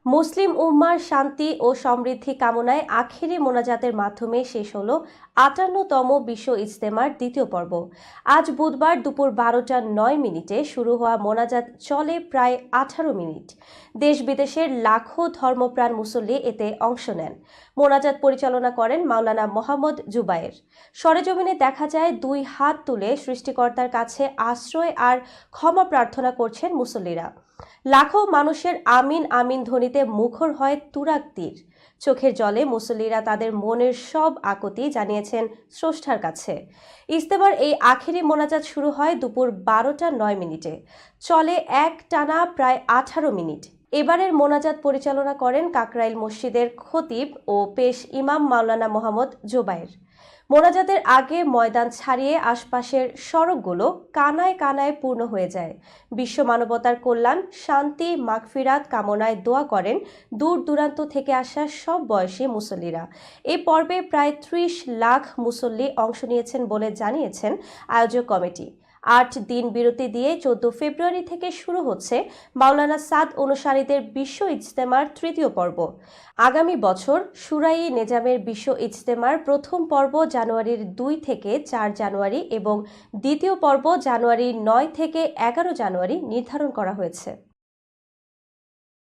মুসলিম উম্মার শান্তি ও সমৃদ্ধি কামনায় আখেরি মোনাজাতের মাধ্যমে শেষ হল ৫৮তম বিশ্ব ইজতেমার দ্বিতীয় পর্ব। আজ বুধবার দুপুর ১২টা ৯ মিনিটে শুরু হওয়া মোনাজাত চলে প্রায় ১৮ মিনিট। দেশ বিদেশের লাখো ধর্মপ্রাণ মুসল্লি এতে অংশ নেন। মোনাজাত পরিচালনা করেন মাওলানা মোহাম্মদ জুবায়ের। সরেজমিনে দেখা যায় ২ হাত তুলে সৃষ্টিকর্তার কাছে আশ্রয় আর ক্ষমা প্রার্থনা করছেন মুসল্লিরা। লাখো মানুষের আমিন আমিন ধ্বনিতে মুখর হয় তুরাগ তীর। চোখের জলে মুসল্লিরা তাদের মনের সব আকুতি জানিয়েছেন স্রষ্টার কাছে। ইজতেমার এই আখেরি মোনাজাত শুরু হয় দুপুর ১২টা ৯ মিনিটে, চলে একটানা প্রায় ১৮ মিনিট। এবারের মোনাজাত পরিচালনা করেন কাকরাইল মসজিদের খতিব ও পেশ ইমাম মাওলানা মোহাম্মদ জুবায়ের। মোনাজাতের আগে ময়দান ছাড়িয়ে আশপাশের সড়কগুলো কানায় কানায় পূর্ণ হয়ে যায়। বিশ্ব মানবতার কল্যাণ, শান্তি, মাগফিরাত কামনায় দোয়া করেন দূর দূরান্ত থেকে আসা সব বয়সী মুসল্লিরা। এই পর্বে প্রায় ৩০ লাখ মুসল্লি অংশ নিয়েছেন বলে জানিয়েছেন আয়োজক কমিটি। ৮ দিন বিরতি দিয়ে ১৪ ফেব্রুয়ারি থেকে শুরু হচ্ছে মাওলানা সাদ অনুসারীদের বিশ্ব ইজতেমার তৃতীয় পর্ব। আগামী বছর শুরাই নেজামের বিশ্ব ইজতেমার প্রথম পর্ব জানুয়ারির ২ থেকে ৪ জানুয়ারি এবং দ্বিতীয় পর্ব জানুয়ারির ৯ থেকে ১১ জানুয়ারি নির্ধারণ করা হয়েছে।